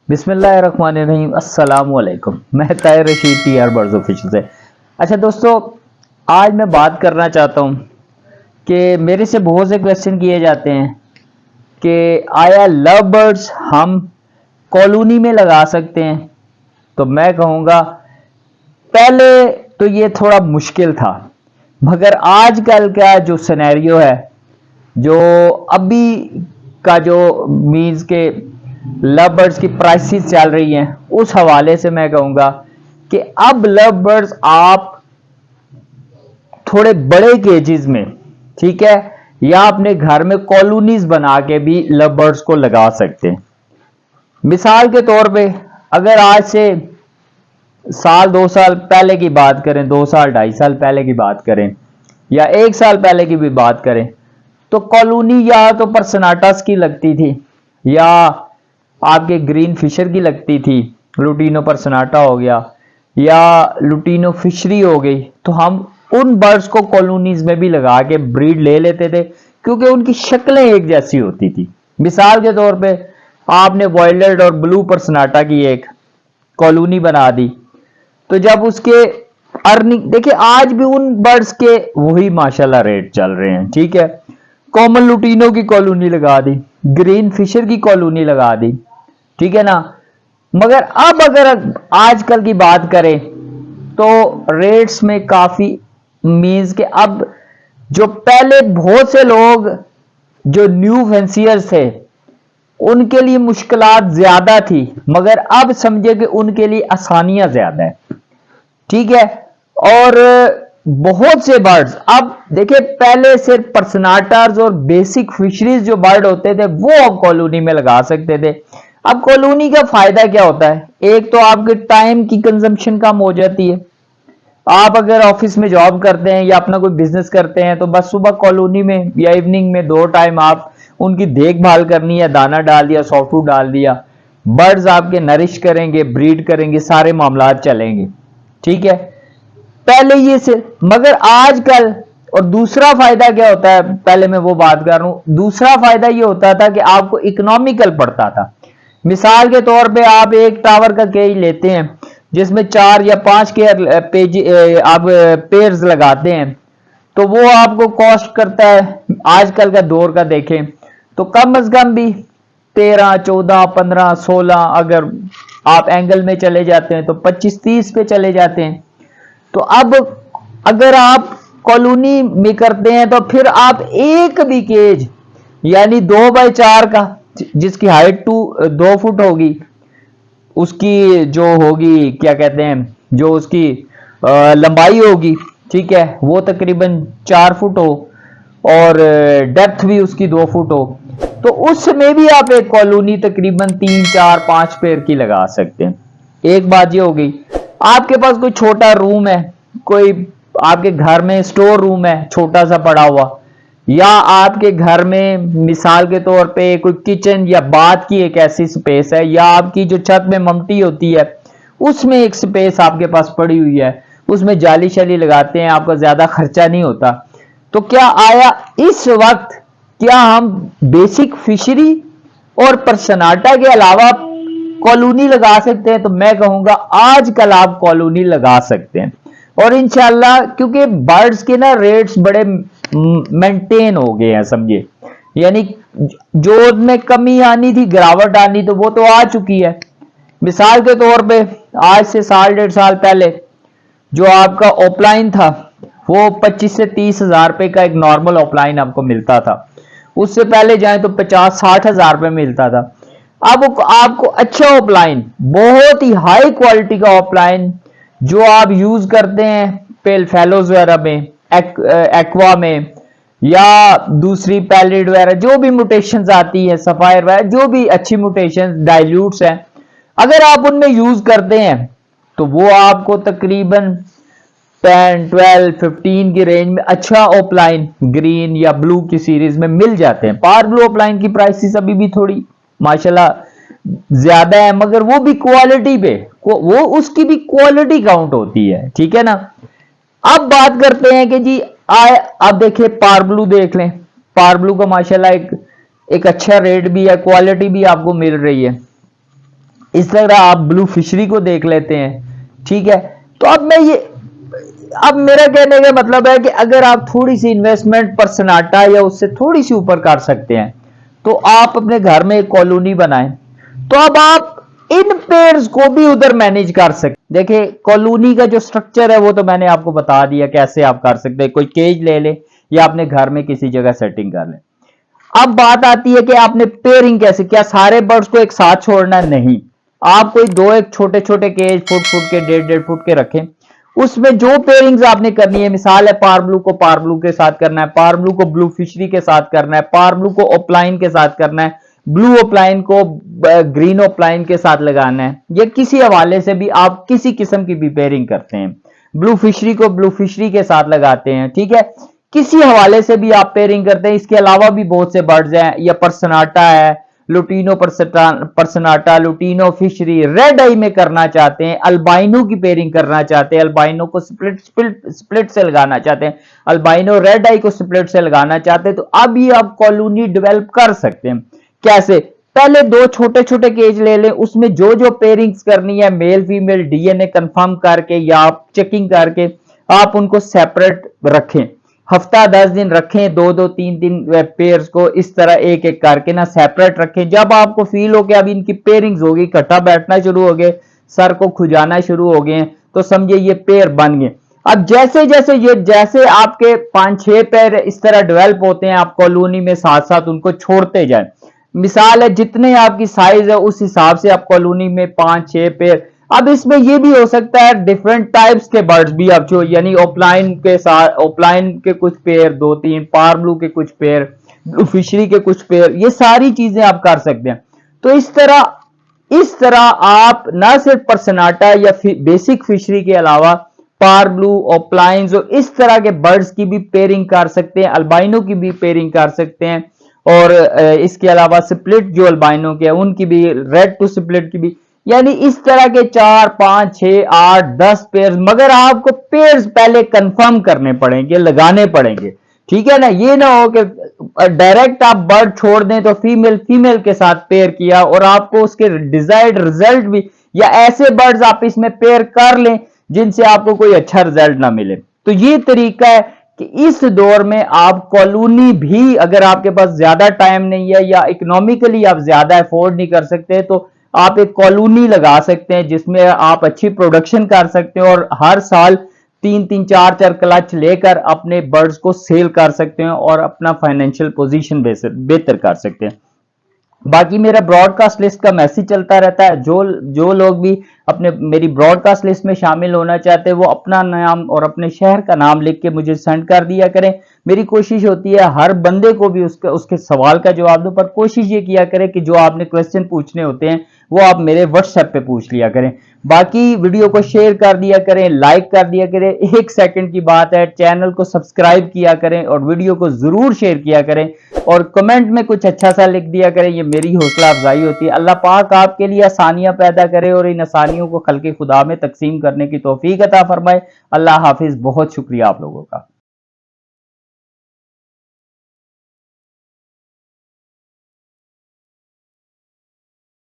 बिस्मिल्लाहिर्रहमानिर्रहीम। अस्सलाम वालेकुम। मैं Tahir Rashid TR birds official से। अच्छा दोस्तों, आज मैं बात करना चाहता हूँ कि मेरे से बहुत से क्वेश्चन किए जाते हैं कि आया लव बर्ड्स हम कॉलोनी में लगा सकते हैं। तो मैं कहूँगा पहले तो ये थोड़ा मुश्किल था, मगर आजकल का जो सिनेरियो है, जो अभी का जो मीन्स के लव बर्ड्स की प्राइसेस चल रही हैं, उस हवाले से मैं कहूँगा कि अब लव बर्ड्स आप थोड़े बड़े केजेस में, ठीक है, या अपने घर में कॉलोनीज बना के भी लव बर्ड्स को लगा सकते हैं। मिसाल के तौर पे अगर आज से साल 2 साल पहले की बात करें, 2 साल 2.5 साल पहले की बात करें, या 1 साल पहले की भी बात करें, तो कॉलोनी या तो परसनाटास की लगती थी या आपके ग्रीन फिशर की लगती थी, लुटीनो परसनाटा हो गया या लुटीनो फिशरी हो गई। तो हम उन बर्ड्स को कॉलोनीज में भी लगा के ब्रीड ले लेते थे, क्योंकि उनकी शक्लें एक जैसी होती थी। मिसाल के तौर पे आपने वायलेट और ब्लू परसनाटा की एक कॉलोनी बना दी, तो जब उसके अर्निंग देखिए, आज भी उन बर्ड्स के वही माशाल्लाह रेट चल रहे हैं, ठीक है। कॉमन लुटीनो की कॉलोनी लगा दी, ग्रीन फिशर की कॉलोनी लगा दी, ठीक है ना। मगर अब अगर आजकल की बात करें तो रेट्स में काफी मीन्स के अब जो पहले बहुत से लोग जो न्यू फैंसियर्स थे उनके लिए मुश्किलात ज्यादा थी, मगर अब समझे कि उनके लिए आसानियां ज्यादा है, ठीक है। और बहुत से बर्ड्स अब देखिए, पहले सिर्फ पर्सनाटास और बेसिक फिशरीज जो बर्ड होते थे वो अब कॉलोनी में लगा सकते थे। अब कॉलोनी का फायदा क्या होता है? एक तो आपके टाइम की कंजम्पशन कम हो जाती है। आप अगर ऑफिस में जॉब करते हैं या अपना कोई बिजनेस करते हैं, तो बस सुबह कॉलोनी में या इवनिंग में 2 टाइम आप उनकी देखभाल करनी है, दाना डाल दिया, सॉफ्ट फूड डाल दिया, बर्ड्स आपके नरिश करेंगे, ब्रीड करेंगे, सारे मामला चलेंगे, ठीक है। पहले ये से, मगर आजकल और दूसरा फायदा क्या होता है, पहले मैं वो बात कर रहा हूं। दूसरा फायदा ये होता था कि आपको इकोनॉमिकल पड़ता था। मिसाल के तौर पे आप एक टावर का केज लेते हैं जिसमें 4 या 5 के पेज आप पेयर्स लगाते हैं, तो वो आपको कॉस्ट करता है, आजकल का दौर का देखें तो कम अज कम भी 13, 14, 15, 16, अगर आप एंगल में चले जाते हैं तो 25-30 पे चले जाते हैं। तो अब अगर आप कॉलोनी में करते हैं तो फिर आप एक भी केज यानी 2x4 का, जिसकी हाइट 2 फुट होगी, उसकी जो होगी क्या कहते हैं, जो उसकी लंबाई होगी, ठीक है, वो तकरीबन 4 फुट हो और डेप्थ भी उसकी 2 फुट हो, तो उसमें भी आप एक कॉलोनी तकरीबन 3, 4, 5 पेड़ की लगा सकते हैं। एक बात ये हो गई। आपके पास कोई छोटा रूम है, कोई आपके घर में स्टोर रूम है छोटा सा पड़ा हुआ, या आपके घर में मिसाल के तौर पे कोई किचन या बाथ की एक ऐसी स्पेस है, या आपकी जो छत में ममटी होती है उसमें एक स्पेस आपके पास पड़ी हुई है, उसमें जाली शाली लगाते हैं, आपका ज्यादा खर्चा नहीं होता। तो क्या आया इस वक्त क्या हम बेसिक फिशरी और परसनाटा के अलावा कॉलोनी लगा सकते हैं? तो मैं कहूंगा आजकल आप कॉलोनी लगा सकते हैं। और इंशाल्लाह, क्योंकि बर्ड्स के ना रेट्स बड़े मेंटेन हो गए हैं, समझिए, यानी जो में कमी आनी थी, गिरावट आनी, तो वो तो आ चुकी है। मिसाल के तौर पे आज से साल 1.5 साल पहले जो आपका ऑफलाइन था वो 25 से 30 हजार रुपए का एक नॉर्मल ऑफलाइन आपको मिलता था। उससे पहले जाए तो 50-60 हजार रुपए मिलता था। अब आपको अच्छा ऑफलाइन, बहुत ही हाई क्वालिटी का ऑफलाइन जो आप यूज करते हैं पेल फेलोज वगैरह में, एक्वा में, या दूसरी पैलिड वगैरह, जो भी म्यूटेशंस आती है, सफायर वगैरह, जो भी अच्छी म्यूटेशंस डाइल्यूट्स हैं, अगर आप उनमें यूज करते हैं तो वो आपको तकरीबन 10, 12, 15 की रेंज में अच्छा ऑफलाइन ग्रीन या ब्लू की सीरीज में मिल जाते हैं। पावर ब्लू ऑफलाइन की प्राइसेस अभी भी थोड़ी माशाल्लाह ज्यादा है, मगर वो भी क्वालिटी पे, वो उसकी भी क्वालिटी काउंट होती है, ठीक है ना। अब बात करते हैं कि जी अब देखिए पावर ब्लू देख लें। पावर ब्लू का माशाल्लाह एक अच्छा रेट भी है, क्वालिटी भी आपको मिल रही है। इस तरह आप ब्लू फिशरी को देख लेते हैं, ठीक है। तो अब मेरा कहने का मतलब है कि अगर आप थोड़ी सी इन्वेस्टमेंट पर सन्नाटा या उससे थोड़ी सी ऊपर कर सकते हैं तो आप अपने घर में एक कॉलोनी बनाएं, तो अब आप इन पेयर्स को भी उधर मैनेज कर सकते। देखिए कॉलोनी का जो स्ट्रक्चर है वो तो मैंने आपको बता दिया कैसे आप कर सकते हैं। कोई केज ले ले या अपने घर में किसी जगह सेटिंग कर ले। अब बात आती है कि आपने पेयरिंग कैसे, क्या सारे बर्ड्स को एक साथ छोड़ना है? नहीं, आप कोई दो एक छोटे छोटे केज फुट के 1.5 फुट के रखें, उसमें जो पेयरिंग्स आपने करनी है, मिसाल है पार ब्लू को पार ब्लू के साथ करना है, पार ब्लू को ब्लू फिशरी के साथ करना है, पार ब्लू को ओपलाइन के साथ करना है, ब्लू ओपलाइन को ग्रीन ओपलाइन के साथ लगाना है, या किसी हवाले से भी आप किसी किस्म की भी पेयरिंग करते हैं, ब्लू फिशरी को ब्लू फिशरी के साथ लगाते हैं, ठीक है, किसी हवाले से भी आप पेयरिंग करते हैं। इसके अलावा भी बहुत से बर्ड्स हैं, या परसनाटा है, लुटीनो परसनाटा, लुटीनो फिशरी, रेड आई में करना चाहते हैं, अल्बाइनो की पेयरिंग करना चाहते हैं, अल्बाइनो को स्प्लिट से लगाना चाहते हैं, अल्बाइनो रेड आई को स्प्लिट से लगाना चाहते हैं, तो अब ये आप कॉलोनी डेवलप कर सकते हैं। कैसे? पहले दो छोटे छोटे केज ले लें, उसमें जो जो पेयरिंग्स करनी है मेल फीमेल डीएनए कंफर्म करके या आप चेकिंग करके आप उनको सेपरेट रखें, हफ्ता 10 दिन रखें, 2-2 3-3 पेयर्स को इस तरह एक एक करके ना सेपरेट रखें। जब आपको फील हो कि अब इनकी पेयरिंग्स होगी, इकट्ठा बैठना शुरू हो गए, सर को खुजाना शुरू हो गए, तो समझिए ये पेयर बन गए। अब जैसे आपके 5-6 पेयर इस तरह डेवलप होते हैं, आप कॉलोनी में साथ साथ उनको छोड़ते जाएं। मिसाल है जितने आपकी साइज है उस हिसाब से आप कॉलोनी में 5-6 पेयर। अब इसमें ये भी हो सकता है डिफरेंट टाइप्स के बर्ड्स भी आप जो, यानी ओपलाइन के साथ ओपलाइन के कुछ पेयर 2-3, पार ब्लू के कुछ पेयर, ब्लू फिशरी के कुछ पेयर, ये सारी चीजें आप कर सकते हैं। तो इस तरह आप ना सिर्फ परसनाटा या बेसिक फिशरी के अलावा पार ब्लू, ओपलाइंस और इस तरह के बर्ड्स की भी पेयरिंग कर सकते हैं, अल्बाइनो की भी पेयरिंग कर सकते हैं, और इसके अलावा स्प्लिट जो अल्बाइनो के उनकी भी, रेड टू स्प्लिट की भी, यानी इस तरह के 4, 5, 6, 8, 10 पेयर्स। मगर आपको पेयर्स पहले कंफर्म करने पड़ेंगे, लगाने पड़ेंगे, ठीक है ना। ये ना हो कि डायरेक्ट आप बर्ड छोड़ दें तो फीमेल फीमेल के साथ पेयर किया और आपको उसके डिजायर्ड रिजल्ट भी, या ऐसे बर्ड्स आप इसमें पेयर कर लें जिनसे आपको कोई अच्छा रिजल्ट ना मिले। तो ये तरीका है कि इस दौर में आप कॉलोनी भी, अगर आपके पास ज्यादा टाइम नहीं है या इकोनॉमिकली आप ज्यादा अफोर्ड नहीं कर सकते, तो आप एक कॉलोनी लगा सकते हैं जिसमें आप अच्छी प्रोडक्शन कर सकते हैं और हर साल 3-3, 4-4 क्लच लेकर अपने बर्ड्स को सेल कर सकते हैं और अपना फाइनेंशियल पोजीशन बेहतर कर सकते हैं। बाकी मेरा ब्रॉडकास्ट लिस्ट का मैसेज चलता रहता है, जो लोग भी अपने मेरी ब्रॉडकास्ट लिस्ट में शामिल होना चाहते हैं वो अपना नाम और अपने शहर का नाम लिख के मुझे सेंड कर दिया करें। मेरी कोशिश होती है हर बंदे को भी उसके सवाल का जवाब दूं, पर कोशिश ये किया करें कि जो आपने क्वेश्चन पूछने होते हैं वो आप मेरे व्हाट्सएप पे पूछ लिया करें। बाकी वीडियो को शेयर कर दिया करें, लाइक कर दिया करें, 1 सेकंड की बात है, चैनल को सब्सक्राइब किया करें और वीडियो को जरूर शेयर किया करें और कमेंट में कुछ अच्छा सा लिख दिया करें, ये मेरी हौसला अफजाई होती है। अल्लाह पाक आपके लिए आसानियां पैदा करे और इन आसानियों को खल्के खुदा में तकसीम करने की तौफीक अता फरमाए। अल्लाह हाफिज। बहुत शुक्रिया आप लोगों का।